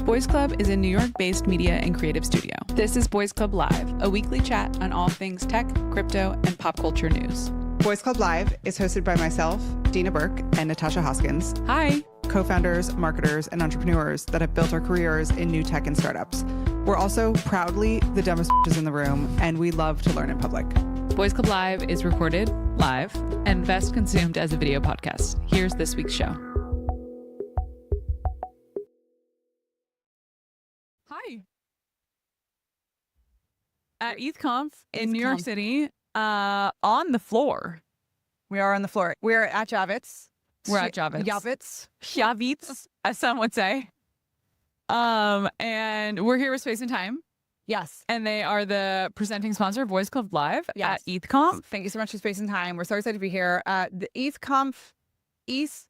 Boys Club is a New York-based media and creative studio. This is Boys Club Live, a weekly chat on all things tech, crypto, and pop culture news. Boys Club Live is hosted by myself, Deana Burke, and Natasha Hoskins. Hi. Co-founders, marketers, and entrepreneurs that have built our careers in new tech and startups. We're also proudly the dumbest bitches in the room, and we love to learn in public. Boys Club Live is recorded live and best consumed as a video podcast. Here's this week's show. Hi. At EthConf in New York City, on the floor. We are on the floor. We're at Javits. We're at Javits. Javits, as some would say. And we're here with Space and Time. Yes. And they are the presenting sponsor of Boys Club Live at EthConf. Thank you so much for Space and Time. We're so excited to be here. The EthConf is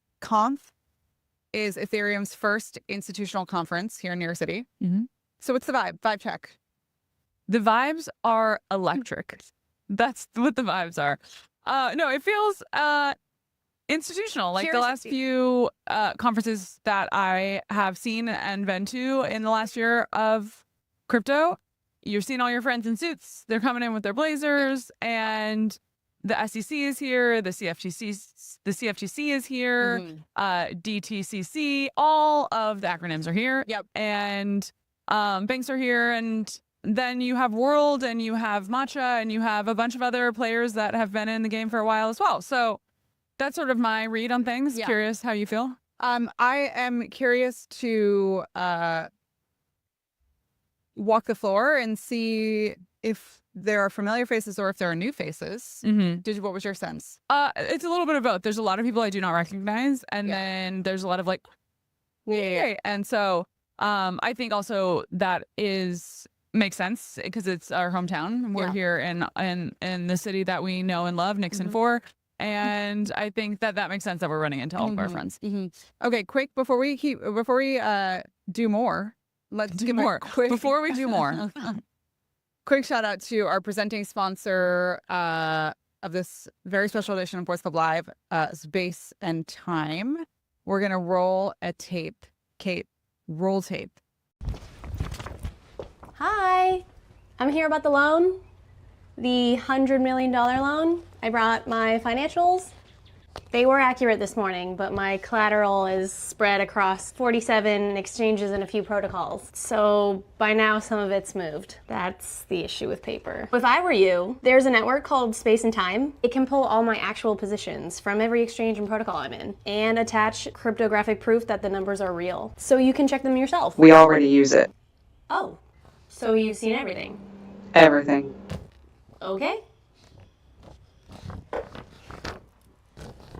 Ethereum's first institutional conference here in New York City. Mm-hmm. So what's the vibe? Vibe check. The vibes are electric. That's what the vibes are. No, it feels institutional. Like the last few conferences that I have seen and been to in the last year of crypto, you're seeing all your friends in suits. They're coming in with their blazers, and the SEC is here, the CFTC is here, DTCC, all of the acronyms are here. Yep. And banks are here, and then you have World, and you have Matcha, and you have a bunch of other players that have been in the game for a while as well. So that's sort of my read on things. Yeah. Curious how you feel. I am curious to walk the floor and see if there are familiar faces or if there are new faces. Mm-hmm. What was your sense? It's a little bit of both. There's a lot of people I do not recognize, and then there's a lot of like, yay. And so I think also that makes sense because it's our hometown. We're here in the city that we know and love, Nixon 4. And I think that makes sense that we're running into all of our friends. Okay, quick, before we do more, let's do more. Before we do more, quick shout out to our presenting sponsor of this very special edition of Boys Club Live, Space and Time. We're going to roll a tape. Kate, roll tape. Hi, I'm here about the loan, the $100 million loan. I brought my financials. They were accurate this morning, but my collateral is spread across 47 exchanges and a few protocols. So by now, some of it's moved. That's the issue with paper. If I were you, there's a network called Space and Time. It can pull all my actual positions from every exchange and protocol I'm in and attach cryptographic proof that the numbers are real. So you can check them yourself. We already use it. Oh, so you've seen everything? Everything. Okay.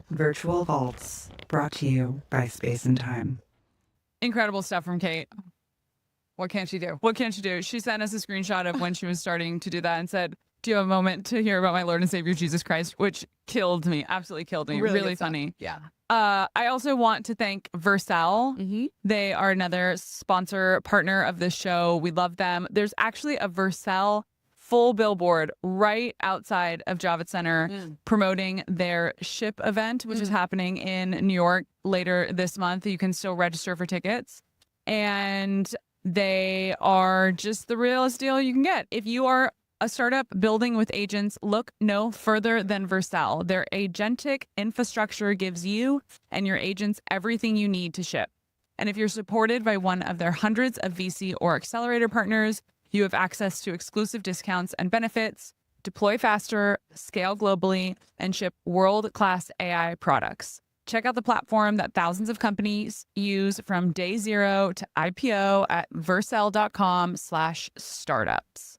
Virtual Vaults, brought to you by Space and Time. Incredible stuff from Kate. What can't she do? What can't she do? She sent us a screenshot of when she was starting to do that and said, do you have a moment to hear about my Lord and Savior Jesus Christ? Which killed me, absolutely killed me. Really funny. Yeah. I also want to thank Vercel. They are another sponsor partner of this show. We love them. There's actually a Vercel full billboard right outside of Javits Center promoting their SHIP event, which is happening in New York later this month. You can still register for tickets. And they are just the realest deal you can get. If you are a startup building with agents, look no further than Vercel. Their agentic infrastructure gives you and your agents everything you need to ship. And if you're supported by one of their hundreds of VC or accelerator partners, you have access to exclusive discounts and benefits, deploy faster, scale globally, and ship world-class AI products. Check out the platform that thousands of companies use from day zero to IPO at vercel.com/startups.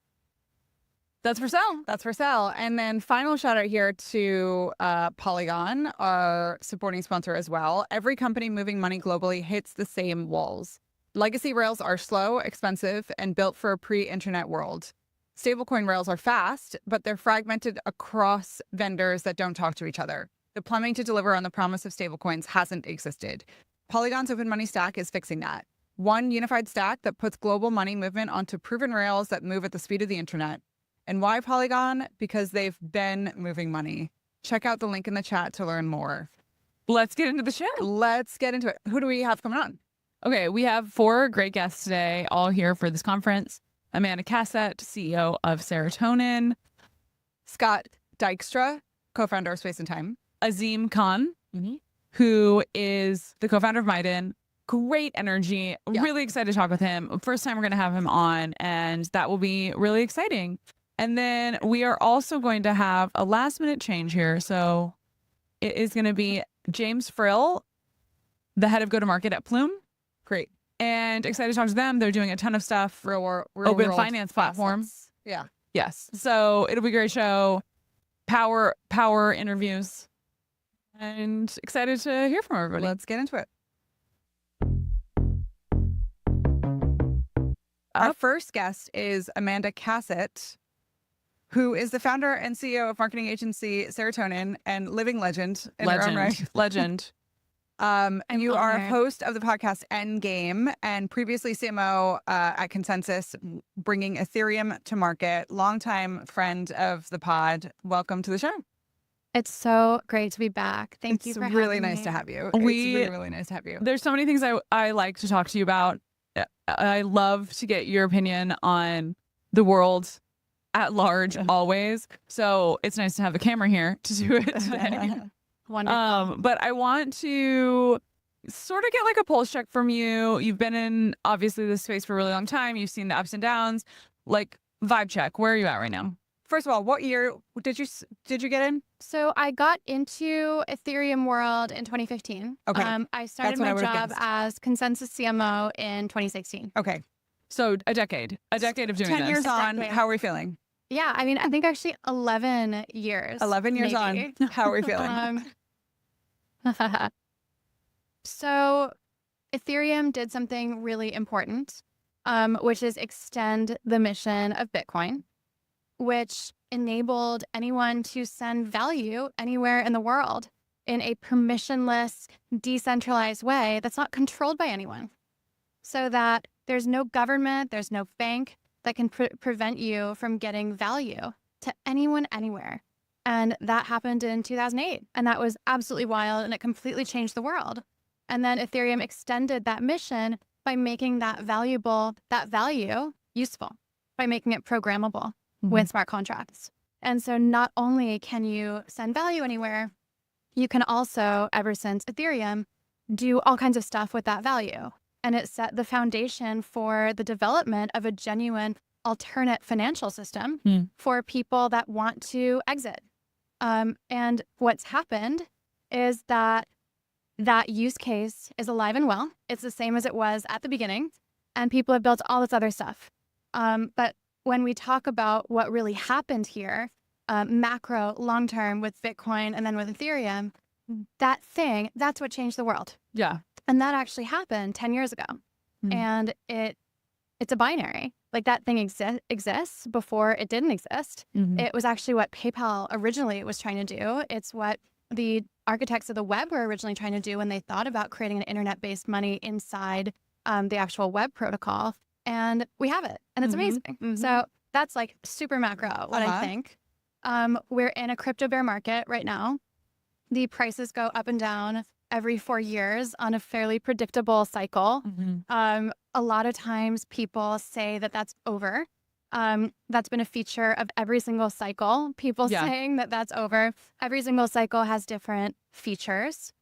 That's Vercel. That's Vercel. And then final shout out here to Polygon, our supporting sponsor as well. Every company moving money globally hits the same walls. Legacy rails are slow, expensive, and built for a pre-internet world. Stablecoin rails are fast, but they're fragmented across vendors that don't talk to each other. The plumbing to deliver on the promise of stablecoins hasn't existed. Polygon's Open Money Stack is fixing that. One unified stack that puts global money movement onto proven rails that move at the speed of the internet. And why Polygon? Because they've been moving money. Check out the link in the chat to learn more. Let's get into the show. Let's get into it. Who do we have coming on? Okay, we have 4 great guests today, all here for this conference. Amanda Cassatt, CEO of Serotonin. Scott Dykstra, co-founder of Space and Time. Azeem Khan, who is the co-founder of Miden. Great energy. Yeah. Really excited to talk with him. First time we're going to have him on, and that will be really exciting. And then we are also going to have a last minute change here. So it is going to be James Frill, the head of go-to-market at Plume. Great. And excited to talk to them. They're doing a ton of stuff. Real Open world finance platform. assets. Yeah. Yes. So it'll be a great show. Power interviews. And excited to hear from everybody. Let's get into it. Our first guest is Amanda Cassatt, who is the founder and CEO of marketing agency Serotonin and living legend in her own right. Legend. And you are a honored. host of the podcast Endgame and previously CMO at ConsenSys, bringing Ethereum to market. Longtime friend of the pod. Welcome to the show. It's so great to be back. Thank you for having me. It's really nice to have you. It's really nice to have you. There's so many things I like to talk to you about. I love to get your opinion on the world at large always. So it's nice to have the camera here to do it today. Wonderful. But I want to sort of get like a pulse check from you. You've been in obviously this space for a really long time. You've seen the ups and downs. Like vibe check. Where are you at right now? First of all, what year did you get in? So I got into Ethereum world in 2015. Okay. I started That's what I my would've job guessed. as ConsenSys CMO in 2016. Okay. So a decade of doing 10 this. years on, Exactly. how are we feeling? Yeah, I mean, I think actually 11 years. 11 years maybe. on, how are we feeling? So Ethereum did something really important, which is extend the mission of Bitcoin, which enabled anyone to send value anywhere in the world in a permissionless, decentralized way that's not controlled by anyone. So that there's no government, there's no bank that can prevent you from getting value to anyone, anywhere. And that happened in 2008. And that was absolutely wild. And it completely changed the world. And then Ethereum extended that mission by making that value useful, by making it programmable with smart contracts. And so not only can you send value anywhere, you can also, ever since Ethereum, do all kinds of stuff with that value. And it set the foundation for the development of a genuine alternate financial system for people that want to exit. And what's happened is that use case is alive and well. It's the same as it was at the beginning, and people have built all this other stuff. But when we talk about what really happened here, macro, long-term with Bitcoin and then with Ethereum, that's what changed the world. Yeah. And that actually happened 10 years ago. And it's a binary. Like that thing exists before it didn't exist. It was actually what PayPal originally was trying to do. It's what the architects of the web were originally trying to do when they thought about creating an internet-based money inside the actual web protocol. And we have it. And it's amazing. So that's like super macro, what I think. We're in a crypto bear market right now. The prices go up and down every 4 years on a fairly predictable cycle. A lot of times people say that that's over. That's been a feature of every single cycle. People saying that that's over. Every single cycle has different features.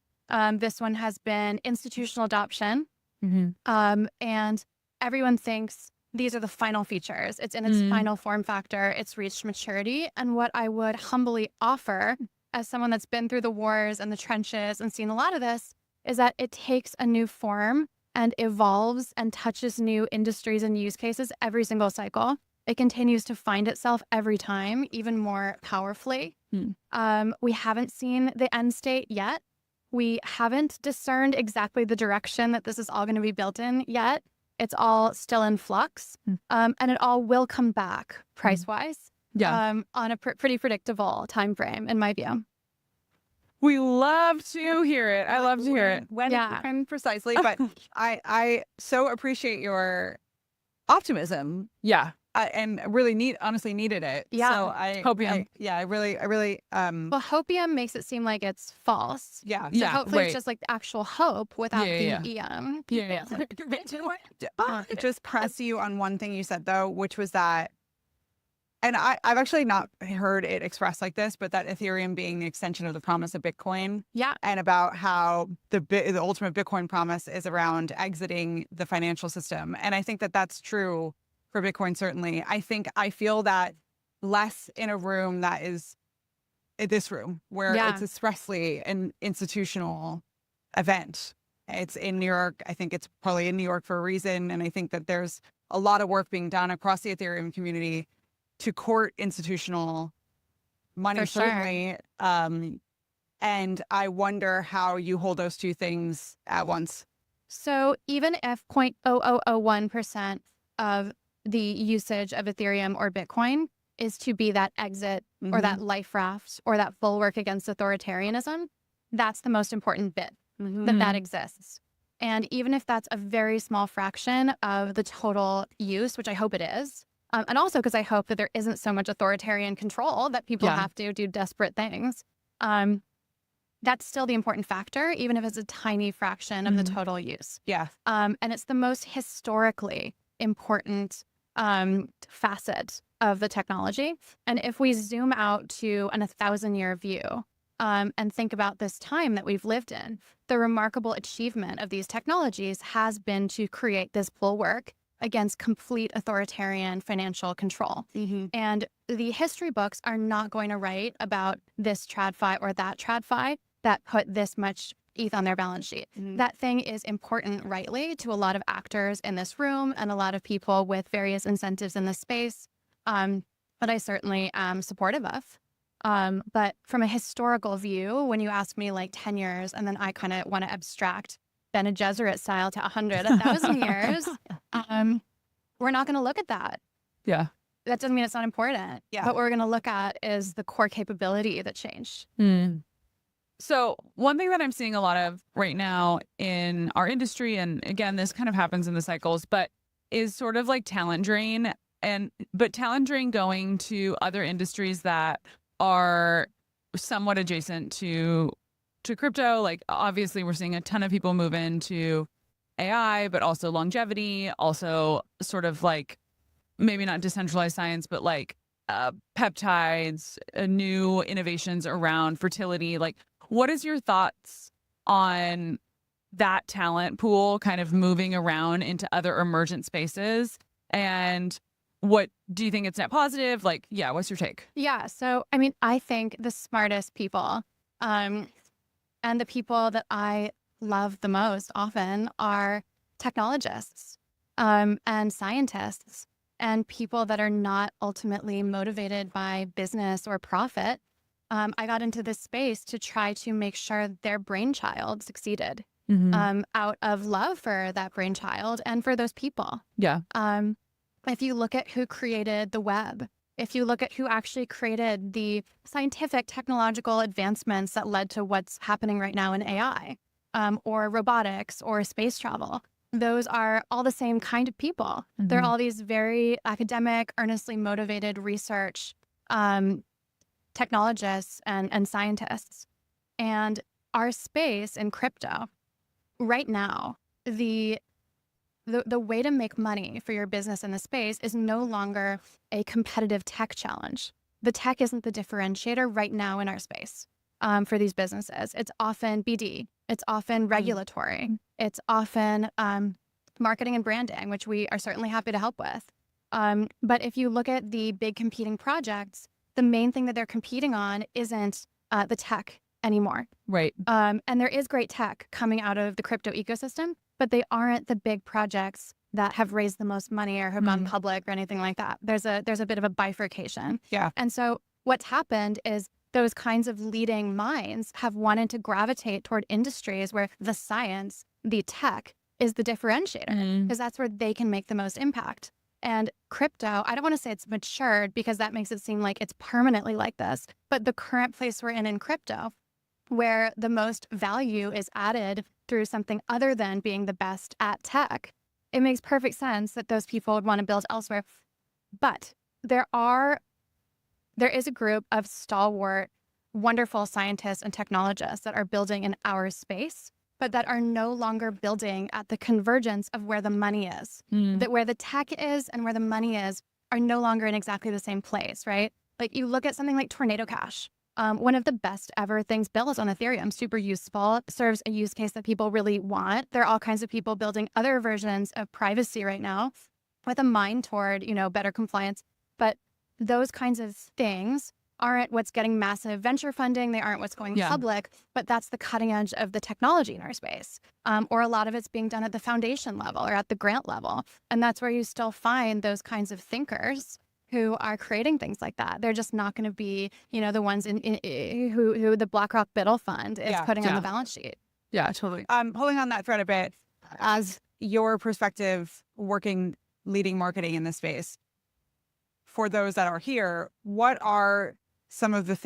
This one has been institutional adoption. And everyone thinks these are the final features. It's in its final form factor. It's reached maturity. And what I would humbly offer as someone that's been through the wars and the trenches and seen a lot of this is that it takes a new form and evolves and touches new industries and use cases every single cycle. It continues to find itself every time, even more powerfully. We haven't seen the end state yet. We haven't discerned exactly the direction that this is all going to be built in yet. It's all still in flux, and it all will come back price-wise on a pretty predictable time frame, in my view. We love to hear it. I love to hear it. When precisely, but I so appreciate your optimism. Yeah. and honestly needed it. Yeah. So I Hopium. I really Well, hopium makes it seem like it's false. yeah. So Yeah, hopefully right. it's just like the actual hope without Yeah, the EM. Yeah. Just press you on one thing you said though, which was that, and I've actually not heard it expressed like this, but that Ethereum being the extension of the promise of Bitcoin, Yeah. and about how the ultimate Bitcoin promise is around exiting the financial system. And I think that that's true for Bitcoin, certainly. I feel that less in a room that is this room, where Yeah. it's expressly an institutional event. It's in New York. I think it's probably in New York for a reason. And I think that there's a lot of work being done across the Ethereum community to court institutional money, For sure. certainly. And I wonder how you hold those two things at once. So even if 0.0001% of the usage of Ethereum or Bitcoin is to be that exit or that life raft or that bulwark against authoritarianism, that's the most important bit, that exists. And even if that's a very small fraction of the total use, which I hope it is, and also because I hope that there isn't so much authoritarian control that people Yeah. have to do desperate things, that's still the important factor, even if it's a tiny fraction of the total use. Yeah. And it's the most historically important facet of the technology. And if we zoom out to an 1,000-year view and think about this time that we've lived in, the remarkable achievement of these technologies has been to create this bulwark against complete authoritarian financial control. And the history books are not going to write about this TradFi or that TradFi that put this much ETH on their balance sheet. That thing is important, rightly, to a lot of actors in this room and a lot of people with various incentives in this space, but I certainly am supportive of. But from a historical view, when you ask me like 10 years, and then I kind of want to abstract Bene Gesserit style to 100, 1,000 years, we're not going to look at that. Yeah. That doesn't mean it's not important. Yeah. What we're going to look at is the core capability that changed. So one thing that I'm seeing a lot of right now in our industry, and again, this kind of happens in the cycles, but is sort of like talent drain, but talent drain going to other industries that are somewhat adjacent to crypto. Like obviously we're seeing a ton of people move into AI, but also longevity, also sort of like maybe not decentralized science, but like peptides, new innovations around fertility. Like, what is your thoughts on that talent pool kind of moving around into other emergent spaces? And what do you think it's net positive? Like, yeah, what's your take? Yeah. So, I mean, I think the smartest people and the people that I love the most often are technologists and scientists and people that are not ultimately motivated by business or profit. I got into this space to try to make sure their brainchild succeeded out of love for that brainchild and for those people. Yeah. If you look at who created the web, if you look at who actually created the scientific technological advancements that led to what's happening right now in AI or robotics or space travel, those are all the same kind of people. They're all these very academic, earnestly motivated research technologists and scientists. And our space in crypto right now, the way to make money for your business in the space is no longer a competitive tech challenge. The tech isn't the differentiator right now in our space for these businesses. It's often BD. It's often regulatory. It's often marketing and branding, which we are certainly happy to help with. But if you look at the big competing projects, the main thing that they're competing on isn't the tech anymore. Right. And there is great tech coming out of the crypto ecosystem, but they aren't the big projects that have raised the most money or have gone public or anything like that. There's a bit of a bifurcation. Yeah. And so what's happened is those kinds of leading minds have wanted to gravitate toward industries where the science, the tech, is the differentiator, because that's where they can make the most impact. And crypto, I don't want to say it's matured because that makes it seem like it's permanently like this, but the current place we're in crypto, where the most value is added through something other than being the best at tech, it makes perfect sense that those people would want to build elsewhere. But there is a group of stalwart, wonderful scientists and technologists that are building in our space, but that are no longer building at the convergence of where the money is. That where the tech is and where the money is are no longer in exactly the same place, right? Like you look at something like Tornado Cash. One of the best ever things built is on Ethereum, super useful, serves a use case that people really want. There are all kinds of people building other versions of privacy right now with a mind toward, better compliance. But those kinds of things aren't what's getting massive venture funding. They aren't what's going public, but that's the cutting edge of the technology in our space. Or a lot of it's being done at the foundation level or at the grant level. And that's where you still find those kinds of thinkers who are creating things like that. They're just not going to be, the ones who the BlackRock Biddle Fund is putting on the balance sheet. Yeah, totally. Pulling on that thread a bit, as your perspective leading marketing in this space, for those that are here, what are some of the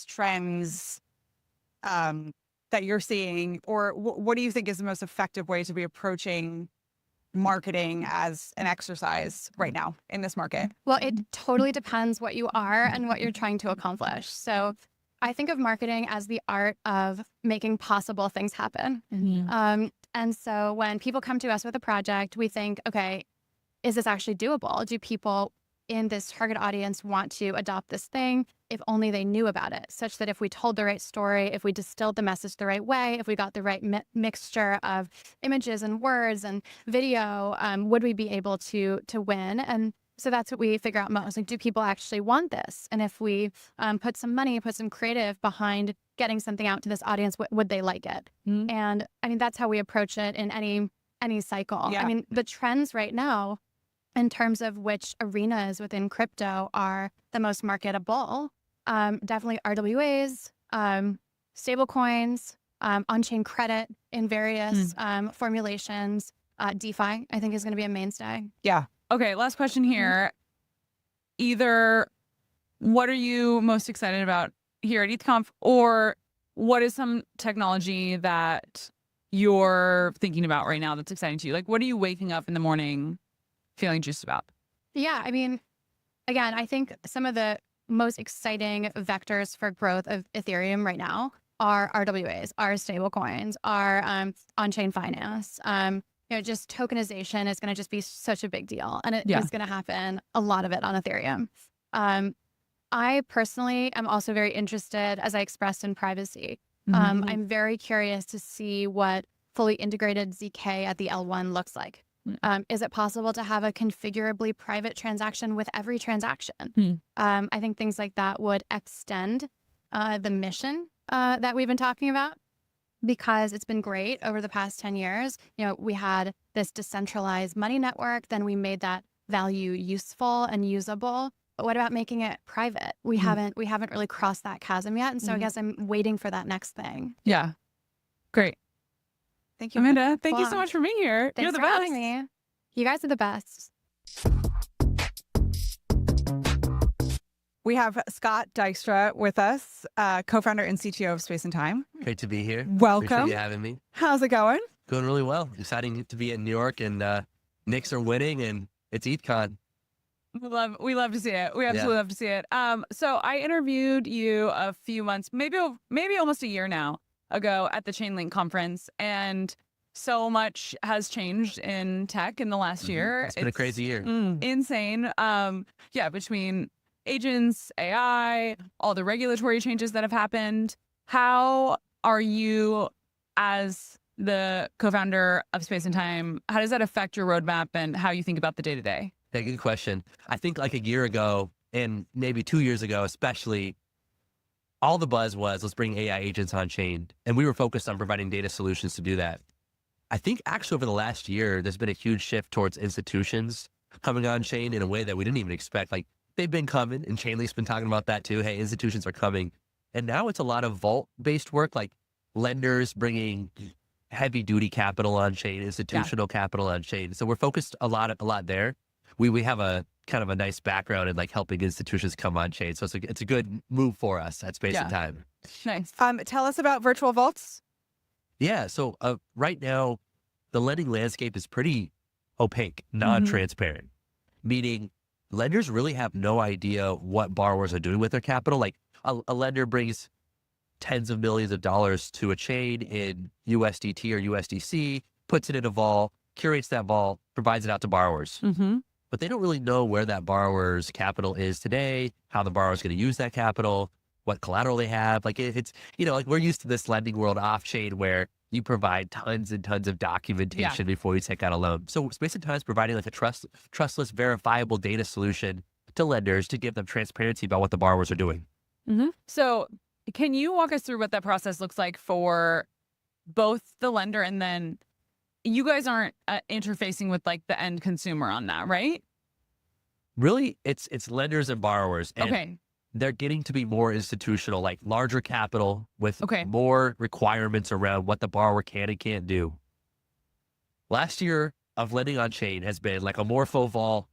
trends that you're seeing, or what do you think is the most effective way to be approaching marketing as an exercise right now in this market? Well, it totally depends what you are and what you're trying to accomplish. So I think of marketing as the art of making possible things happen. And so when people come to us with a project, we think, okay, is this actually doable? Do people in this target audience want to adopt this thing? If only they knew about it, such that if we told the right story, if we distilled the message the right way, if we got the right mixture of images and words and video, would we be able to win? And so that's what we figure out most. Like, do people actually want this? And if we put some money, put some creative behind getting something out to this audience, would they like it? And I mean, that's how we approach it in any cycle. I mean, the trends right now in terms of which arenas within crypto are the most marketable, definitely RWAs, stablecoins, on-chain credit in various formulations. DeFi, I think, is going to be a mainstay. Yeah. Okay, last question here. Either what are you most excited about here at EthConf, or what is some technology that you're thinking about right now that's exciting to you? Like, what are you waking up in the morning feeling juiced about? Yeah, I mean, again, I think some of the most exciting vectors for growth of Ethereum right now are RWAs, are stablecoins, are on-chain finance. Just tokenization is going to just be such a big deal, and it is going to happen, a lot of it on Ethereum. I personally am also very interested, as I expressed, in privacy. I'm very curious to see what fully integrated ZK at the L1 looks like. Is it possible to have a configurably private transaction with every transaction? I think things like that would extend the mission that we've been talking about, because it's been great over the past 10 years. We had this decentralized money network, then we made that value useful and usable. But what about making it private? We haven't really crossed that chasm yet. And so I guess I'm waiting for that next thing. Yeah. Great. Thank you, Amanda. Thank you so much for being here. Thanks You're the for best. having me. You guys are the best. We have Scott Dykstra with us, co-founder and CTO of Space and Time. Great to be here. Welcome. Appreciate you having me. How's it going? Going really well. Exciting to be in New York, and Knicks are winning, and it's EthCon. We love to see it. We absolutely love to see it. So I interviewed you a few months, maybe almost a year now ago at the Chainlink conference, and so much has changed in tech in the last year. It's been a crazy year. Insane. Between agents, AI, all the regulatory changes that have happened. How are you, as the co-founder of Space and Time, how does that affect your roadmap and how you think about the day-to-day? Yeah, good question. I think like a year ago, and maybe 2 years ago especially, all the buzz was, let's bring AI agents on chain. And we were focused on providing data solutions to do that. I think actually over the last year, there's been a huge shift towards institutions coming on chain in a way that we didn't even expect. Like, they've been coming, and Chainlink's been talking about that too. Hey, institutions are coming. And now it's a lot of vault-based work, like lenders bringing heavy-duty capital on chain, institutional capital on chain. So we're focused a lot there. We have a kind of a nice background in like helping institutions come on chain. So it's a good move for us at Space and Time. Nice. Tell us about virtual vaults. Yeah. So right now, the lending landscape is pretty opaque, non-transparent, meaning lenders really have no idea what borrowers are doing with their capital. Like a lender brings tens of millions of dollars to a chain in USDT or USDC, puts it in a vault, curates that vault, provides it out to borrowers. But they don't really know where that borrower's capital is today, how the borrower is going to use that capital, what collateral they have. Like it's, like we're used to this lending world off chain where you provide tons and tons of documentation before you take out a loan. So Space and Time is providing like a trustless, verifiable data solution to lenders to give them transparency about what the borrowers are doing. So can you walk us through what that process looks like for both the lender and then you guys aren't interfacing with like the end consumer on that, right? Really, it's lenders and borrowers. And Okay. they're getting to be more institutional, like larger capital with more requirements around what the borrower can and can't do. Last year of lending on chain has been like a Morpho vault,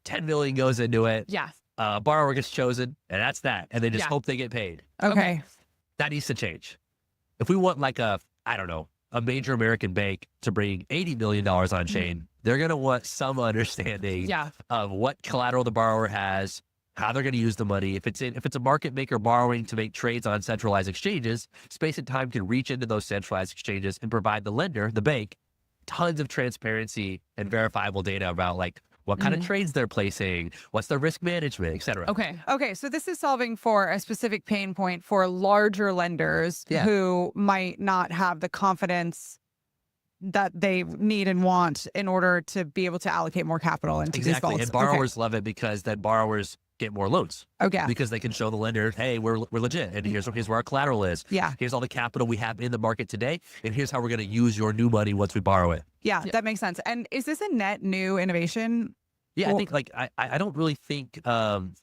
10 million goes into it. Yeah. Borrower gets chosen and that's that. And they just hope they get paid. Okay. That needs to change. If we want like a major American bank to bring $80 million on chain, they're going to want some understanding of what collateral the borrower has, how they're going to use the money. If it's a market maker borrowing to make trades on centralized exchanges, Space and Time can reach into those centralized exchanges and provide the lender, the bank, tons of transparency and verifiable data about like what kind of trades they're placing, what's their risk management, et cetera. Okay. So this is solving for a specific pain point for larger lenders who might not have the confidence that they need and want in order to be able to allocate more capital into these vaults. And borrowers love it because then borrowers get more loans. Because they can show the lender, hey, we're legit, and here's where our collateral is. Here's all the capital we have in the market today, and here's how we're going to use your new money once we borrow it. That makes sense. And is this a net new innovation? I think like I don't really think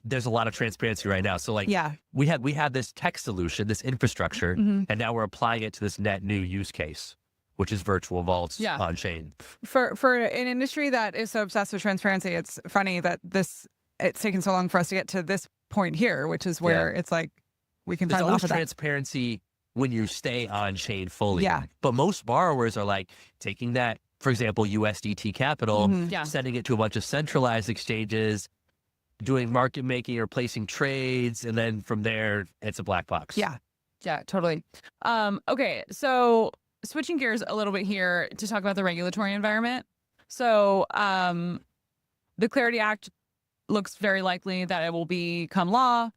there's a lot of transparency right now. So like we had this tech solution, this infrastructure, and now we're applying it to this net new use case, which is virtual vaults on chain. For an industry that is so obsessed with transparency, it's funny that it's taken so long for us to get to this point here, which is where it's like we can There's find always transparency when you stay on chain fully. But most borrowers are like taking that, for example, USDT capital, sending it to a bunch of centralized exchanges, doing market making or placing trades, and then from there it's a black box. Yeah, totally. Okay, so switching gears a little bit here to talk about the regulatory environment. So the Clarity Act looks very likely that it will become law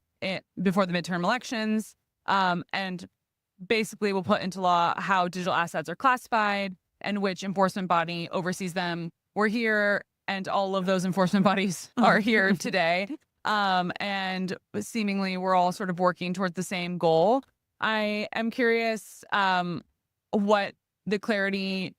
before the midterm elections, and basically will put into law how digital assets are classified and which enforcement body oversees them. We're here, and all of those enforcement bodies are here today, and seemingly we're all sort of working towards the same goal. I am curious what the Clarity,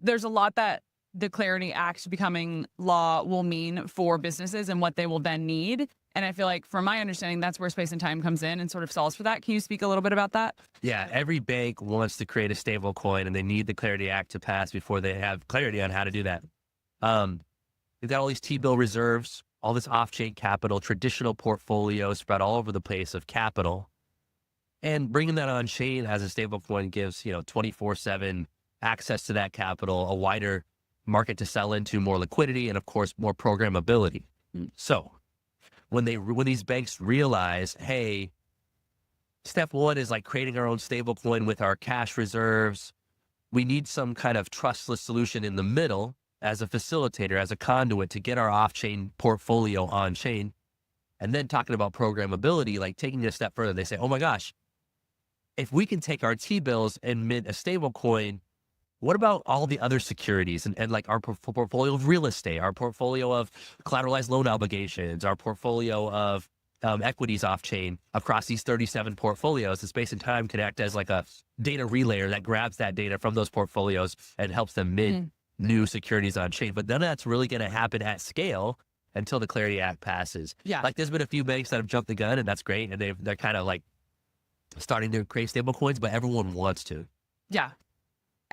there's a lot that the Clarity Act becoming law will mean for businesses and what they will then need. And I feel like, from my understanding, that's where Space and Time comes in and sort of solves for that. Can you speak a little bit about that? Yeah, every bank wants to create a stable coin, and they need the Clarity Act to pass before they have clarity on how to do that. They've got all these T-bill reserves, all this off-chain capital, traditional portfolios spread all over the place of capital. And bringing that on chain as a stable coin gives, 24/7 access to that capital, a wider market to sell into, more liquidity, and of course, more programmability. So when these banks realize, hey, step one is like creating our own stable coin with our cash reserves, we need some kind of trustless solution in the middle as a facilitator, as a conduit to get our off-chain portfolio on chain. And then talking about programmability, like taking it a step further, they say, oh my gosh, if we can take our T-bills and mint a stable coin, what about all the other securities and like our portfolio of real estate, our portfolio of collateralized loan obligations, our portfolio of equities off chain across these 37 portfolios? The Space and Time can act as like a data relayer that grabs that data from those portfolios and helps them mint new securities on chain. But none of that's really going to happen at scale until the Clarity Act passes. Like there's been a few banks that have jumped the gun, and that's great. And they're kind of like starting to create stable coins, but everyone wants to.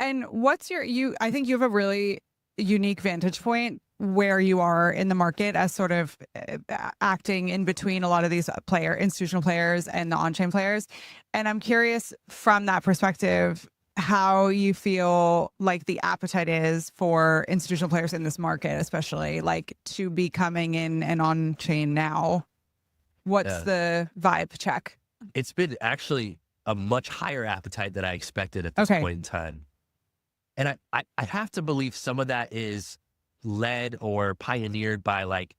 And what's I think you have a really unique vantage point where you are in the market as sort of acting in between a lot of these institutional players and the on-chain players. And I'm curious from that perspective, how you feel like the appetite is for institutional players in this market, especially like to be coming in and on chain now. What's the vibe check? It's been actually a much higher appetite than I expected at this point in time. And I have to believe some of that is led or pioneered by like,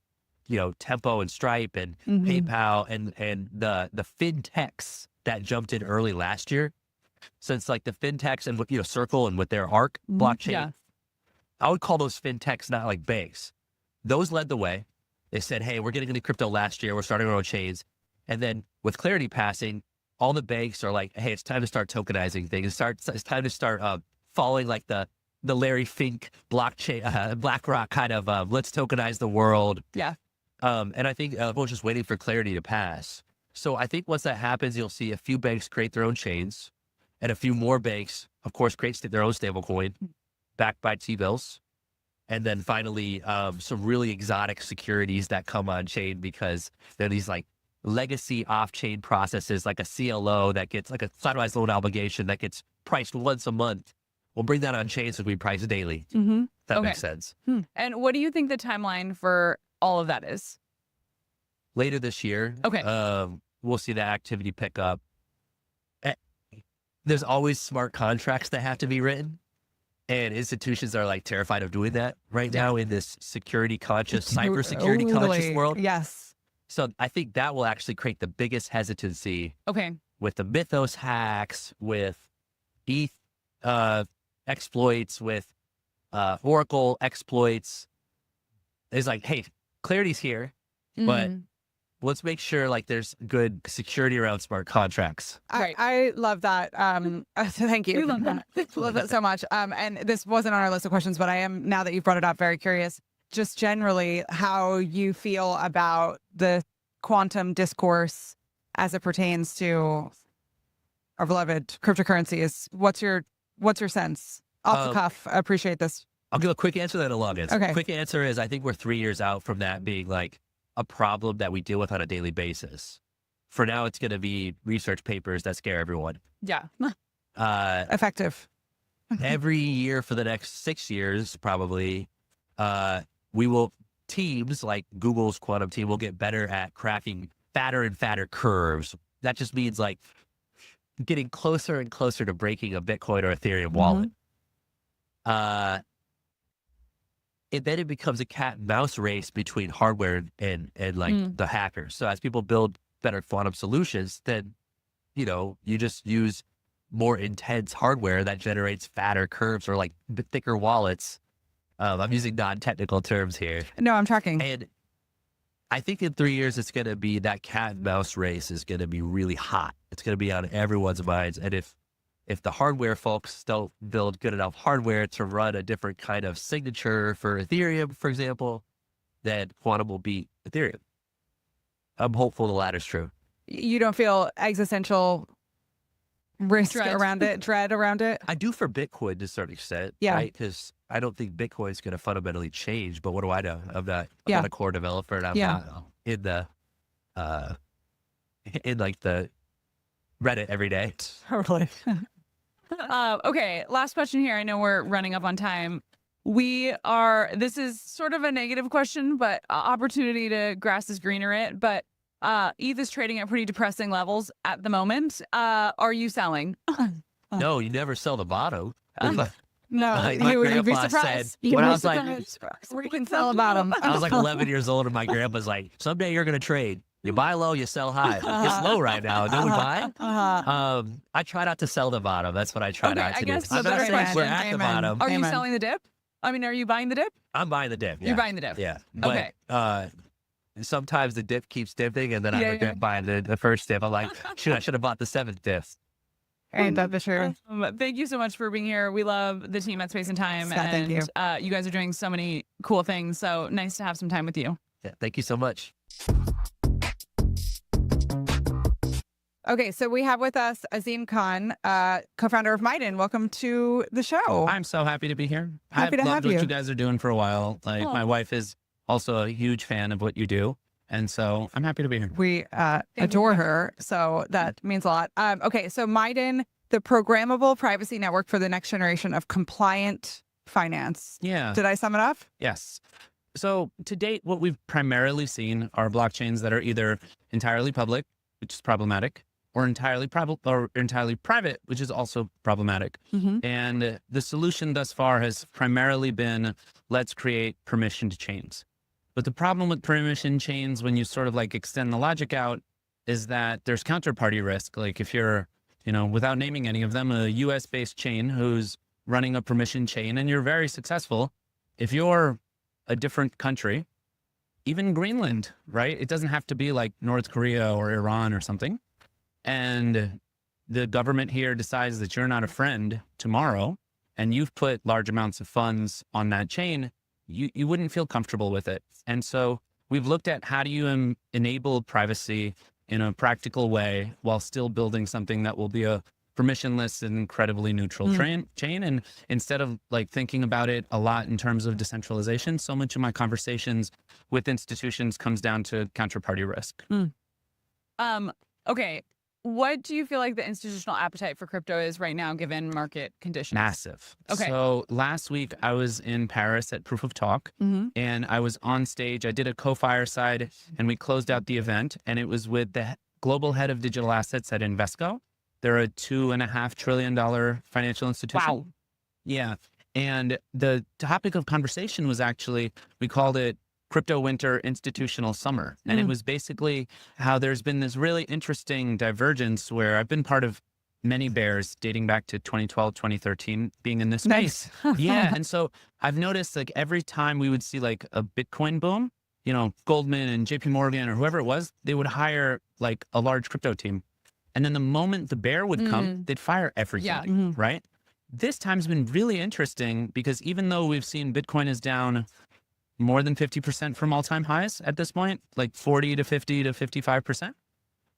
you know, Tempo and Stripe and PayPal and the fintechs that jumped in early last year. Since like the fintechs and with, you know, Circle and with their ARC blockchain, I would call those fintechs not like banks. Those led the way. They said, hey, we're getting into crypto last year. We're starting our own chains. And then with Clarity passing, all the banks are like, hey, it's time to start tokenizing things. It's time to start following like the Larry Fink blockchain, BlackRock kind of let's tokenize the world. Yeah. And I think everyone's just waiting for Clarity to pass. So I think once that happens, you'll see a few banks create their own chains and a few more banks, of course, create their own stablecoin backed by T-bills. And then finally, some really exotic securities that come on chain because they're these like legacy off-chain processes, like a CLO that gets like a sideways loan obligation that gets priced once a month. We'll bring that on chain so we price daily. That makes sense. And what do you think the timeline for all of that is? Later this year, we'll see that activity pick up. There's always smart contracts that have to be written. And institutions are like terrified of doing that right now in this security conscious, cybersecurity conscious world. Yes. So I think that will actually create the biggest hesitancy with the Mythos hacks, with ETH exploits, with Oracle exploits. It's like, hey, Clarity's here, but let's make sure like there's good security around smart contracts. I love that. Thank you. We love that. Love that so much. And this wasn't on our list of questions, but I am, now that you've brought it up, very curious, just generally how you feel about the quantum discourse as it pertains to our beloved cryptocurrencies. What's your sense? Off the cuff, I appreciate this. I'll give a quick answer, then a long answer. Okay. Quick answer is I think we're 3 years out from that being like a problem that we deal with on a daily basis. For now, it's going to be research papers that scare everyone. Yeah. Effective. Every year for the next 6 years, probably, teams like Google's quantum team will get better at cracking fatter and fatter curves. That just means like getting closer and closer to breaking a Bitcoin or Ethereum wallet. And then it becomes a cat and mouse race between hardware and like the hackers. So as people build better quantum solutions, then, you know, you just use more intense hardware that generates fatter curves or like thicker wallets. I'm using non-technical terms here. No, I'm tracking. And I think in 3 years, it's going to be that cat and mouse race is going to be really hot. It's going to be on everyone's minds. And if the hardware folks don't build good enough hardware to run a different kind of signature for Ethereum, for example, then quantum will beat Ethereum. I'm hopeful the latter's true. You don't feel existential risk Dread. around it, dread around it? I do for Bitcoin to a certain extent, Yeah. right? Because I don't think Bitcoin's going to fundamentally change, but what do I know? I'm not a core developer, and I'm not in the in like the Reddit every day. Totally. Okay, last question here. I know we're running up on time. This is sort of a negative question, but opportunity to grass is greener it. But ETH is trading at pretty depressing levels at the moment. Are you selling? No, you never sell the bottom. No, My you'd be grandpa surprised. said, when I was like, We can sell about them. I was like 11 years old, and my grandpa's like, someday you're going to trade. You buy low, you sell high. It's low right now. No one buy. I try not to sell the bottom. That's what I try not to do. guess I'm so. not That's saying fine. we're at the bottom. Are you Amen. selling the dip? I mean, are you buying the dip? I'm buying the dip. Yeah. You're buying the dip. Yeah. But, Okay. sometimes the dip keeps dipping, and then I regret buying the first dip. I'm like, shoot, I should have bought the 7th dip. Ain't that for sure? Thank you so much for being here. We love the team at Space and Time. Scott, and thank you guys are doing so many cool things. So nice to have some time with you. Yeah, thank you so much. Okay, so we have with us Azeem Khan, co-founder of Miden. Welcome to the show. I'm so happy to be here. Happy to I've have loved what you. you guys are doing for a while. Like my wife is also a huge fan of what you do. And so I'm happy to be here. We adore her, so that means a lot. Okay, so Miden the programmable privacy network for the next generation of compliant finance. Yeah. Did I sum it up? Yes. So to date, what we've primarily seen are blockchains that are either entirely public, which is problematic, or entirely private, which is also problematic. And the solution thus far has primarily been, let's create permissioned chains. But the problem with permission chains, when you sort of like extend the logic out, is that there's counterparty risk. Like if you're, without naming any of them, a US based chain who's running a permission chain and you're very successful, if you're a different country, even Greenland, right? It doesn't have to be like North Korea or Iran or something. And the government here decides that you're not a friend tomorrow, and you've put large amounts of funds on that chain, you wouldn't feel comfortable with it. And so we've looked at how do you enable privacy in a practical way while still building something that will be a permissionless and incredibly neutral chain. And instead of like thinking about it a lot in terms of decentralization, so much of my conversations with institutions comes down to counterparty risk. Okay. What do you feel like the institutional appetite for crypto is right now, given market conditions? Massive. Okay. So last week I was in Paris at Proof of Talk, and I was on stage. I did a co-fireside, and we closed out the event, and it was with the global head of digital assets at Invesco. They're a $2.5 trillion financial institution. Wow. Yeah. And the topic of conversation was actually, we called it Crypto Winter Institutional Summer. And it was basically how there's been this really interesting divergence where I've been part of many bears dating back to 2012, 2013, being in this space. Yeah. And so I've noticed like every time we would see like a Bitcoin boom, Goldman and JP Morgan or whoever it was, they would hire like a large crypto team. And then the moment the bear would come, they'd fire everything, right? This time's been really interesting because even though we've seen Bitcoin is down more than 50% from all-time highs at this point, like 40 to 50 to 55%.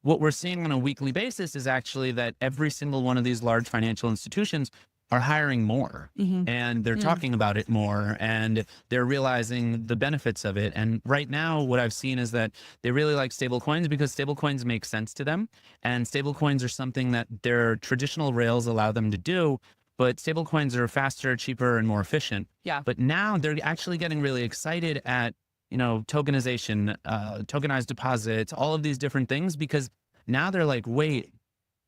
What we're seeing on a weekly basis is actually that every single one of these large financial institutions are hiring more and they're talking about it more and they're realizing the benefits of it. And right now, what I've seen is that they really like stablecoins because stablecoins make sense to them. And stablecoins are something that their traditional rails allow them to do. But stablecoins are faster, cheaper, and more efficient. Yeah. But now they're actually getting really excited at, tokenization, tokenized deposits, all of these different things, because now they're like, wait,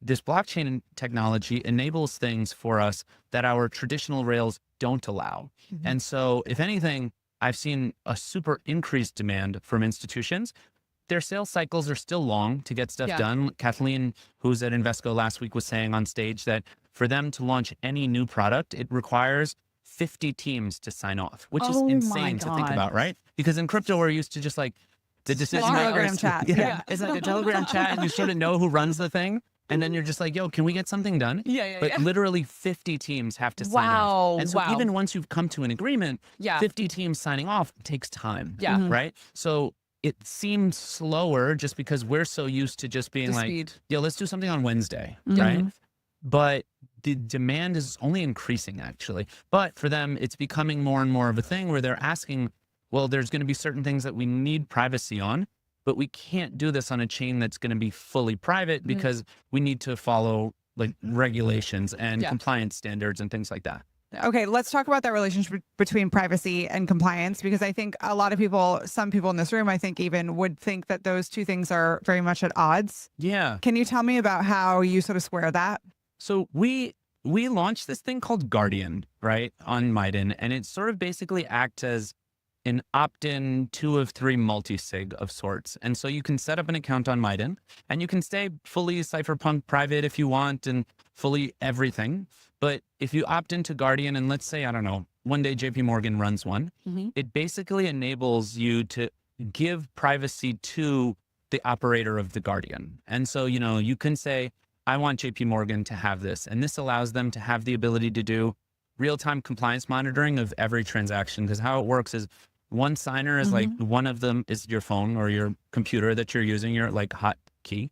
this blockchain technology enables things for us that our traditional rails don't allow. And so if anything, I've seen a super increased demand from institutions. Their sales cycles are still long to get stuff done. Kathleen, who's at Invesco last week, was saying on stage that for them to launch any new product, it requires 50 teams to sign off, which is insane to think about, right? Because in crypto, we're used to just like the decision Telegram chat. Yeah. It's like a Telegram chat and you sort of know who runs the thing. And then you're just like, yo, can we get something done? But literally 50 teams have to sign off. And so even once you've come to an agreement, 50 teams signing off takes time, right? So it seems slower just because we're so used to just being yeah, let's do something on Wednesday, right? But the demand is only increasing actually. But for them, it's becoming more and more of a thing where they're asking, well, there's going to be certain things that we need privacy on, but we can't do this on a chain that's going to be fully private because we need to follow like regulations and compliance standards and things like that. Okay, let's talk about that relationship between privacy and compliance, because I think a lot of people, some people in this room, I think even would think that those two things are very much at odds. Yeah. Can you tell me about how you sort of square that? So we launched this thing called Guardian, right, on Miden, and it sort of basically acts as an opt-in 2 of 3 multi-sig of sorts. And so you can set up an account on Miden and you can stay fully cypherpunk private if you want and fully everything. But if you opt into Guardian and let's say, I don't know, one day JP Morgan runs one, it basically enables you to give privacy to the operator of the Guardian. And so, you can say, I want JP Morgan to have this. And this allows them to have the ability to do real-time compliance monitoring of every transaction. Because how it works is one signer is like, one of them is your phone or your computer that you're using, your like hot key.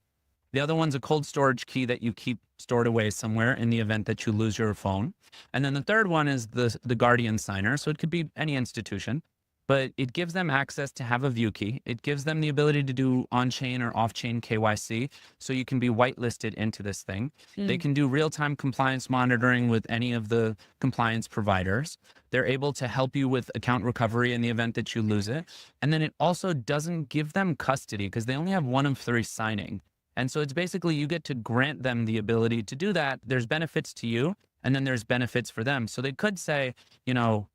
The other one's a cold storage key that you keep stored away somewhere in the event that you lose your phone. And then the third one is the Guardian signer. So it could be any institution. but it gives them access to have a view key. It gives them the ability to do on-chain or off-chain KYC, so you can be whitelisted into this thing. They can do real-time compliance monitoring with any of the compliance providers. They're able to help you with account recovery in the event that you lose it. And then it also doesn't give them custody because they only have 1 of 3 signing. And so it's basically you get to grant them the ability to do that. There's benefits to you, and then there's benefits for them. So they could say, you know,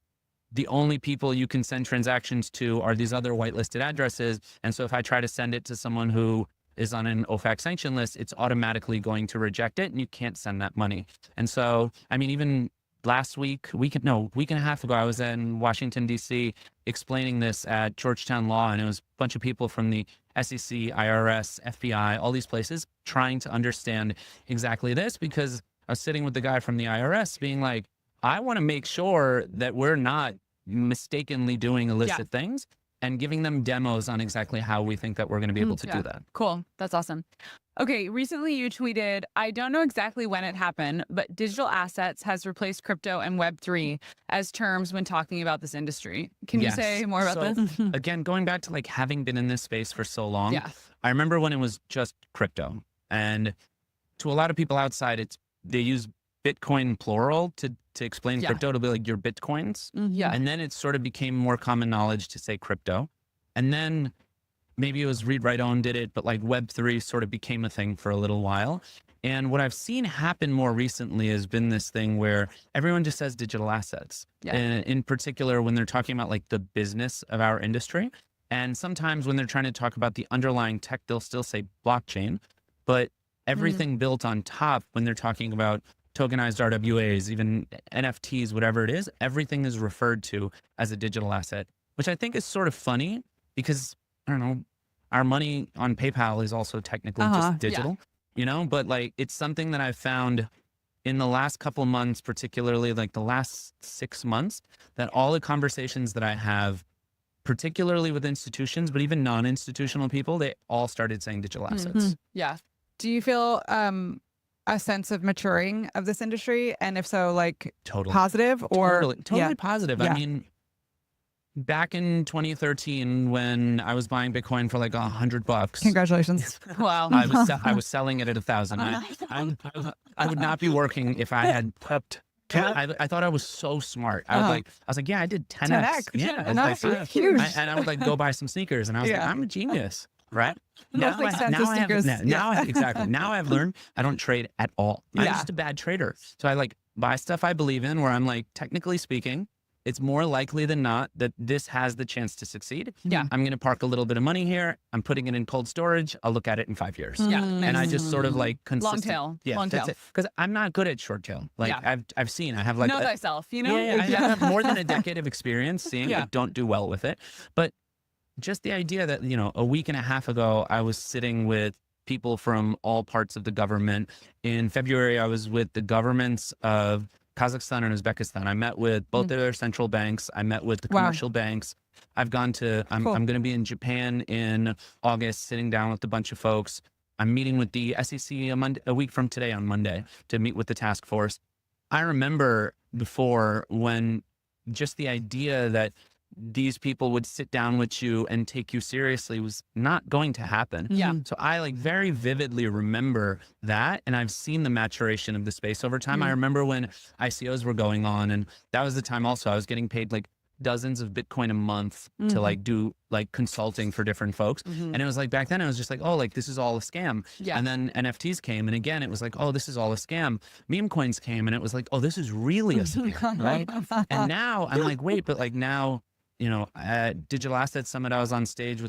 the only people you can send transactions to are these other whitelisted addresses. And so if I try to send it to someone who is on an OFAC sanction list, it's automatically going to reject it and you can't send that money. And so, I mean, even last week, week and a half ago, I was in Washington, D.C. explaining this at Georgetown Law, and it was a bunch of people from the SEC, IRS, FBI, all these places trying to understand exactly this, because I was sitting with the guy from the IRS being like, I want to make sure that we're not mistakenly doing illicit things, and giving them demos on exactly how we think that we're going to be able to do that. Cool. That's awesome. Okay. Recently you tweeted, I don't know exactly when it happened, but digital assets has replaced crypto and Web3 as terms when talking about this industry. Can you say more about this? Again, going back to like having been in this space for so long, I remember when it was just crypto, and to a lot of people outside, they use Bitcoin plural to explain crypto, to be like your Bitcoins. And then it sort of became more common knowledge to say crypto. And then maybe it was Read Write Own did it, but like Web3 sort of became a thing for a little while. And what I've seen happen more recently has been this thing where everyone just says digital assets. And in particular, when they're talking about like the business of our industry. And sometimes when they're trying to talk about the underlying tech, they'll still say blockchain. But everything built on top, when they're talking about tokenized RWAs, even NFTs, whatever it is, everything is referred to as a digital asset, which I think is sort of funny because, I don't know, our money on PayPal is also technically just digital, you know, but like it's something that I've found in the last couple of months, particularly like the last 6 months, that all the conversations that I have, particularly with institutions, but even non-institutional people, they all started saying digital assets. Do you feel a sense of maturing of this industry? And if so, like positive or totally positive. I mean, back in 2013, when I was buying Bitcoin for like $100, congratulations. Wow. I was selling it at 1,000. I would not be working if I had prepped. I thought I was so smart. I was like, yeah, I did 10x. Yeah, that's like, huge. And I would like go buy some sneakers, and I was like, I'm a genius. Right now, exactly. Now I've learned I don't trade at all. I'm just a bad trader. So I like buy stuff I believe in, where I'm like, technically speaking, it's more likely than not that this has the chance to succeed. I'm going to park a little bit of money here. I'm putting it in cold storage. I'll look at it in 5 years. And I just sort of like consistent. Long tail. That's it. Because I'm not good at short tail. Like I've seen, I have like know thyself. You know, I have more than a decade of experience seeing. I don't do well with it, but just the idea that, you know, a week and a half ago, I was sitting with people from all parts of the government. In February, I was with the governments of Kazakhstan and Uzbekistan. I met with both of their central banks. I met with the commercial banks. I'm going to be in Japan in August, sitting down with a bunch of folks. I'm meeting with the SEC a week from today on Monday to meet with the task force. I remember before when just the idea that these people would sit down with you and take you seriously was not going to happen. So I like very vividly remember that. And I've seen the maturation of the space over time. I remember when ICOs were going on, and that was the time also I was getting paid like dozens of Bitcoin a month to like do like consulting for different folks. And it was like, back then it was just like, oh, like this is all a scam. And then NFTs came, and again, it was like, oh, this is all a scam. Meme coins came, and it was like, oh, this is really a scam, right? And now I'm like, wait, but like now, you know, at Digital Assets Summit, I was on stage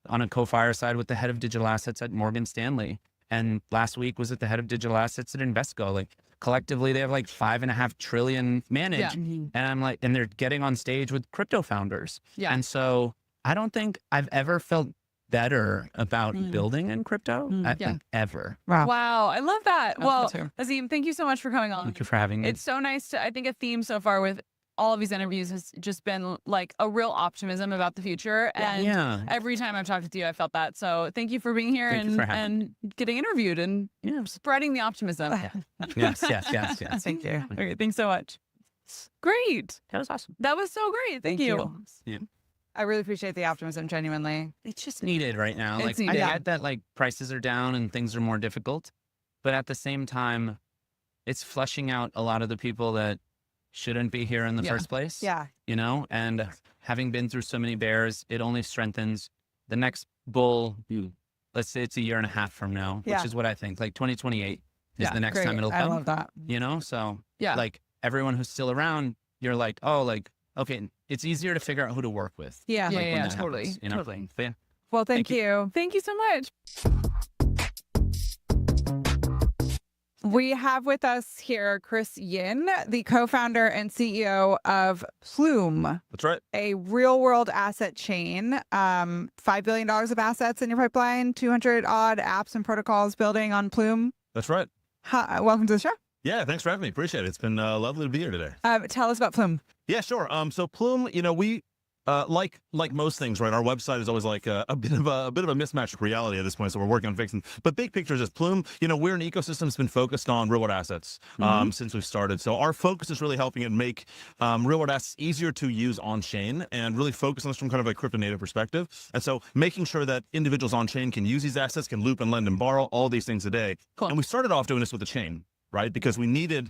on a co-fireside with the head of digital assets at Morgan Stanley. And last week was at the head of digital assets at Invesco. Like collectively, they have like $5.5 trillion managed. And I'm like, and they're getting on stage with crypto founders. And so I don't think I've ever felt better about building in crypto. I think ever. Wow. I love that. Well, Azeem, thank you so much for coming on. Thank you for having me. It's so nice to, I think a theme so far with all of these interviews has just been like a real optimism about the future. And every time I've talked with you, I felt that. So thank you for being here and getting interviewed and spreading the optimism. Yes. Thank you. Okay, thanks so much. Great. That was awesome. That was so great. Thank you. I really appreciate the optimism, genuinely. It's just needed right now. It's Like I needed. get that like prices are down and things are more difficult, but at the same time, it's flushing out a lot of the people that shouldn't be here in the first place. Yeah. You know, and having been through so many bears, it only strengthens the next bull. Let's say it's a year and a half from now, which is what I think. Like 2028 is the next time it'll I come. love that. You know, so Yeah. like everyone who's still around, you're like, oh, like, okay, it's easier to figure out who to work with. Yeah. Yeah, like, when yeah, that totally. happens, you know? Totally. But yeah. Well, thank you. Thank you so much. We have with us here Chris Yin, the co-founder and CEO of Plume, That's right. a real-world asset chain. $5 billion of assets in your pipeline, 200 odd apps and protocols building on Plume. That's right. Hi, welcome to the show. Yeah, thanks for having me. Appreciate it. It's been lovely to be here today. Tell us about Plume. Yeah, sure. So Plume, you know, we like most things, right? Our website is always like a bit of a mismatch of reality at this point, so we're working on fixing. But big picture is Plume. You know, we're an ecosystem that's been focused on real-world assets since we've started. So our focus is really helping it make real-world assets easier to use on-chain and really focus on this from kind of a crypto-native perspective. And so making sure that individuals on-chain can use these assets, can loop and lend and borrow all these things today. Cool. And we started off doing this with the chain. Right, because we needed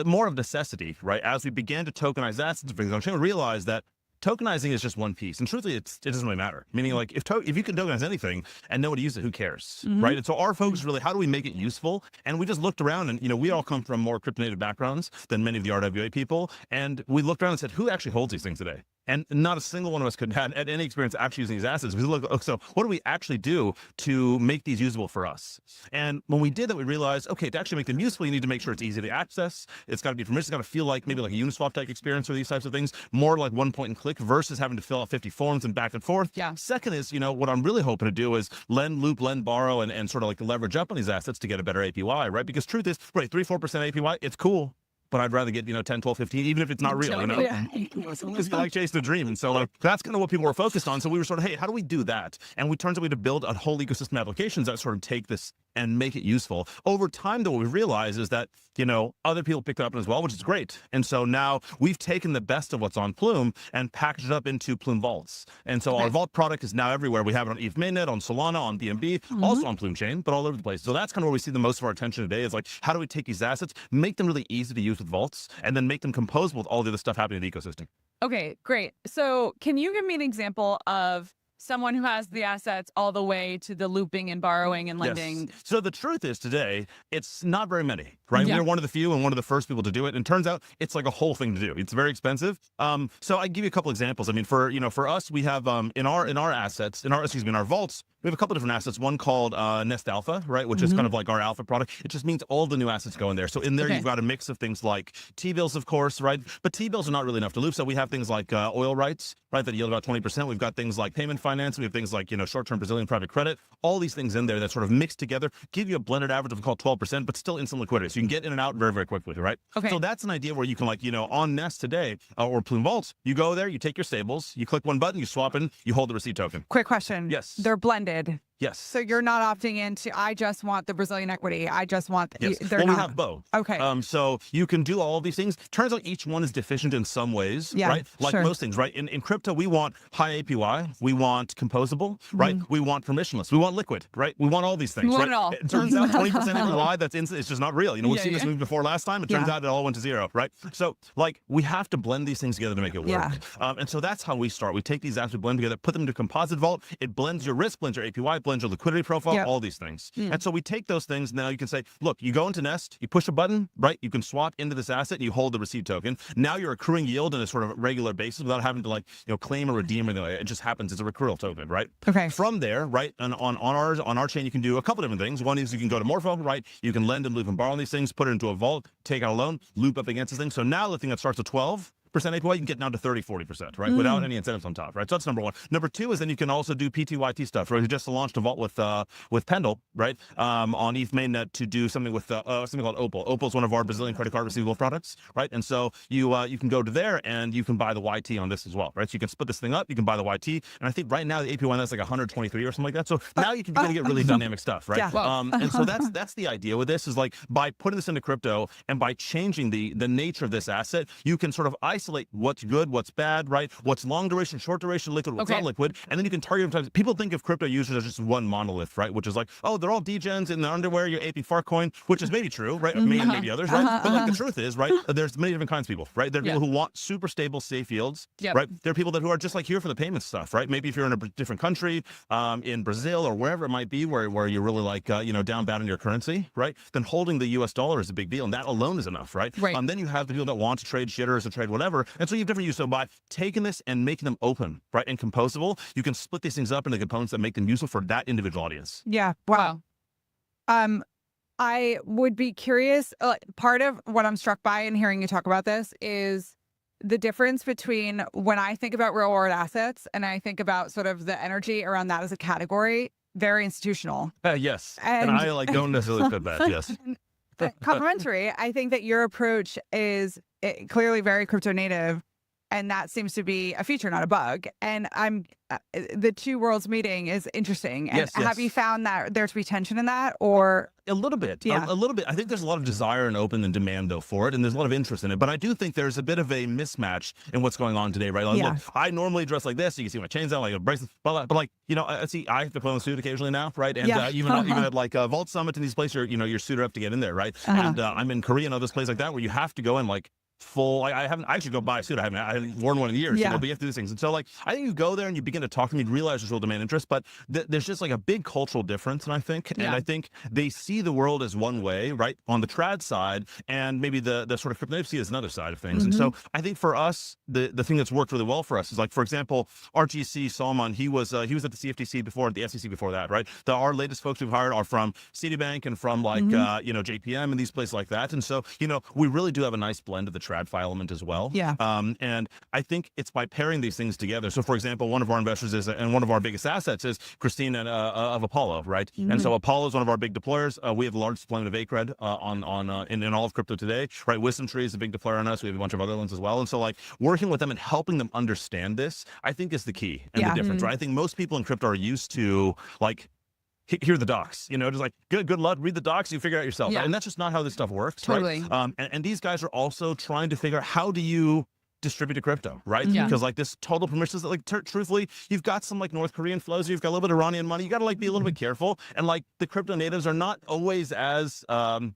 more of necessity, right? As we began to tokenize assets and things on chain, we realized that tokenizing is just one piece, and truthfully, it doesn't really matter. Meaning, like if you can tokenize anything and know how to use it, who cares, right? And so our focus is really how do we make it useful? And we just looked around, and you know, we all come from more crypto-native backgrounds than many of the RWA people, and we looked around and said, who actually holds these things today? And not a single one of us could have had any experience actually using these assets. We look, so what do we actually do to make these usable for us? And when we did that, we realized, okay, to actually make them useful, you need to make sure it's easy to access. It's got to be permission. It's got to feel like maybe like a Uniswap type experience for these types of things, more like one point and click versus having to fill out 50 forms and back and forth. Yeah. Second is, you know, what I'm really hoping to do is lend, loop, lend, borrow, and sort of like leverage up on these assets to get a better APY, right? Because truth is, right, 3-4% APY, it's cool. But I'd rather get, you know, 10, 12, 15, even if it's not real, you know? Because you like chasing the dream. And so like, that's kind of what people were focused on. So we were sort of, hey, how do we do that? And we turned out we had to build a whole ecosystem of applications that sort of take this and make it useful. Over time, though, what we realized is that, you know, other people picked it up as well, which is great. And so now we've taken the best of what's on Plume and packaged it up into Plume Vaults. And so our Vault product is now everywhere. We have it on ETH mainnet, on Solana, on BNB, also on Plume Chain, but all over the place. So that's kind of where we see the most of our attention today is like, how do we take these assets, make them really easy to use with Vaults, and then make them composable with all the other stuff happening in the ecosystem. Okay, great. So can you give me an example of someone who has the assets all the way to the looping and borrowing and lending? Yes. So the truth is today, it's not very many, right? Yeah. We're one of the few and one of the first people to do it. And turns out it's like a whole thing to do. It's very expensive. So I give you a couple examples. I mean, for us, we have in our assets, in our vaults, we have a couple different assets. One called Nest Alpha, right? Which is kind of like our alpha product. It just means all the new assets go in there. So in there, you've got a mix of things like T-bills, of course, right? But T-bills are not really enough to loop. So we have things like oil rights, right? That yield about 20%. We've got things like payment finance. We have things like, you know, short-term Brazilian private credit. All these things in there that sort of mix together, give you a blended average of called 12%, but still instant liquidity. So you can get in and out very, very quickly, right? Okay. So that's an idea where you can, like, you know, on Nest today or Plume Vaults, you go there, you take your stables, you click one button, you swap in, you hold the receipt token. Quick question. Yes. They're blended. Yes. So you're not opting into, I just want the Brazilian equity. I just want, Yes. they're Well, not. we have both. Okay. So you can do all of these things. Turns out each one is deficient in some ways, Yeah, right? Like sure. most things, right? In crypto, we want high APY, we want composable, right? We want permissionless, we want liquid, right? We want all these things, We want right? it all. It turns out 20% APY, that's instant. It's just not real. You know, we've Yeah, seen this yeah. movie before last time. It turns out it all went to zero, right? So like we have to blend these things together to make it work. Yeah. And so that's how we start. We take these apps, we blend together, put them into a composite vault. It blends your risk, blends your APY, blends your liquidity profile, all these things. And so we take those things. Now you can say, look, you go into Nest, you push a button, right? You can swap into this asset and you hold the receipt token. Now you're accruing yield on a sort of regular basis without having to like, you know, claim or redeem or anything like that. It just happens. It's a accrual token, right? Okay. From there, right, and on our chain, you can do a couple different things. One is you can go to Morpho, right? You can lend and loop and borrow on these things, put it into a vault, take out a loan, loop up against this thing. So now the thing that starts at 12% APY, you can get down to 30-40%, right? Without any incentives on top, right? So that's number one. Number two is then you can also do PTYT stuff, right? We just launched a vault with Pendle, right? On ETH mainnet to do something with something called Opal. Opal is one of our Brazilian credit card receivable products, right? And so you can go to there and you can buy the YT on this as well, right? So you can split this thing up, you can buy the YT, and I think right now the APY on that's like 123 or something like that. So now you can begin to get really dynamic stuff, right? Yeah. And so that's the idea with this is like by putting this into crypto and by changing the nature of this asset, you can sort of isolate what's good, what's bad, right? What's long duration, short duration, liquid, what's not liquid. And then you can target them. People think of crypto users as just one monolith, right? Which is like, oh, they're all degens in the underwear, your AP Farcoin, which is maybe true, right? Maybe others, right? But like the truth is, right? There's many different kinds of people, right? There are people who want super stable, safe yields, right? There are people who are just like here for the payment stuff, right? Maybe if you're in a different country, in Brazil or wherever it might be, where you're really like, down bad in your currency, right? Then holding the US dollar is a big deal. And that alone is enough, right? Then you have the people that want to trade shitters or trade whatever. And so you have different use. So by taking this and making them open, right, and composable, you can split these things up into components that make them useful for that individual audience. Yeah. Wow. I would be curious. Part of what I'm struck by in hearing you talk about this is the difference between when I think about real world assets and I think about sort of the energy around that as a category, very institutional. Yes. And I don't necessarily fit that. Yes. Complementary. I think that your approach is clearly very crypto native, and that seems to be a feature, not a bug. And the two worlds meeting is interesting. And have you found that there's retention in that, or a little bit? A little bit. I think there's a lot of desire and open and demand though for it, and there's a lot of interest in it. But I do think there's a bit of a mismatch in what's going on today, right? Like, look, I normally dress like this. You can see my chains out, like a bracelet, but like I see I have to put on a suit occasionally now, right? And even at like Vault Summit and these places, you're suited up to get in there, right? And I'm in Korea and other places like that where you have to go in like full. I actually go buy a suit. I haven't worn one in years. But you have to do these things. And so like I think you go there and you begin to talk to me, you realize there's real demand interest, but there's just like a big cultural difference. And I think I think they see the world as one way, right, on the trad side, and maybe the sort of crypto native see it as another side of things. And so I think for us, the thing that's worked really well for us is like, for example, RGC Salman, he was at the CFTC before, the SEC before that, right? Our latest folks we've hired are from Citibank and from like JPM and these places like that. And so we really do have a nice blend of the TradFi element as well. And I think it's by pairing these things together. So for example, one of our investors is, and one of our biggest assets is Christine of Apollo, right? And so Apollo is one of our big deployers. We have the largest deployment of ACRED in all of crypto today, right? Wisdom Tree is a big deployer on us. We have a bunch of other ones as well. And so like working with them and helping them understand this, I think is the key and the difference, right? I think most people in crypto are used to like, here are the docs, just like good luck, read the docs, you figure it out yourself. Right? And that's just not how this stuff works. Totally. Right? And these guys are also trying to figure out how do you distribute a crypto, right? Because like this total permissions, like truthfully, you've got some like North Korean flows, you've got a little bit of Iranian money, you got to like be a little bit careful. And like the crypto natives are not always as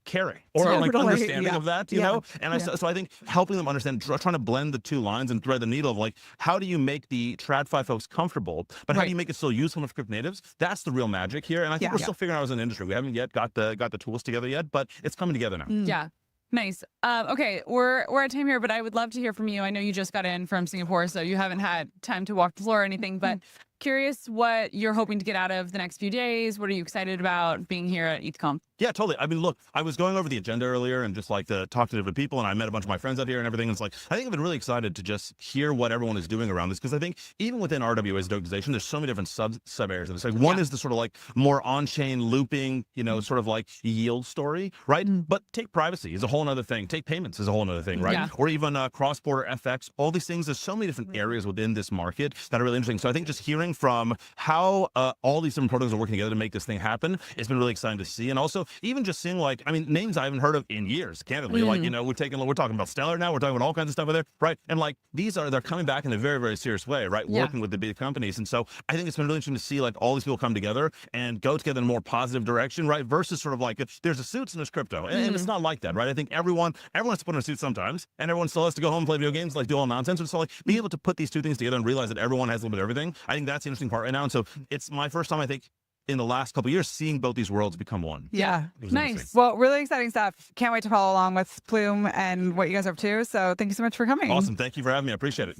caring or like understanding of that, you know? And so I think helping them understand, trying to blend the two lines and thread the needle of like, how do you make the TradFi folks comfortable, but how do you make it still useful for crypto natives? That's the real magic here. And I think we're still figuring out as an industry. We haven't yet got the tools together yet, but it's coming together now. Yeah. Nice. Okay, we're at time here, but I would love to hear from you. I know you just got in from Singapore, so you haven't had time to walk the floor or anything, but curious what you're hoping to get out of the next few days. What are you excited about being here at EthConf? Yeah, totally. I mean, look, I was going over the agenda earlier and just like to talk to different people, and I met a bunch of my friends out here and everything. It's like, I think I've been really excited to just hear what everyone is doing around this, because I think even within RWAs tokenization, there's so many different sub areas. And it's like, one is the sort of like more on-chain looping, sort of like yield story, right? But take privacy is a whole other thing. Take payments is a whole other thing, right? Or even cross-border FX, all these things. There's so many different areas within this market that are really interesting. So I think just hearing from how all these different protocols are working together to make this thing happen, it's been really exciting to see. And also even just seeing like, I mean, names I haven't heard of in years, candidly. Like, we're talking about Stellar now, we're talking about all kinds of stuff in there, right? And like, they're coming back in a very, very serious way, right? Working with the big companies. And so I think it's been really interesting to see like all these people come together and go together in a more positive direction, right? Versus sort of like, there's a suits and there's crypto. And it's not like that, right? I think everyone has to put on a suit sometimes, and everyone still has to go home and play video games, like do all nonsense. And so like, being able to put these two things together and realize that everyone has a little bit of everything, I think that's the interesting part right now. And so it's my first time, I think, in the last couple of years, seeing both these worlds become one. Yeah. Nice. Well, really exciting stuff. Can't wait to follow along with Plume and what you guys are up to. So thank you so much for coming. Awesome. Thank you for having me. I appreciate it.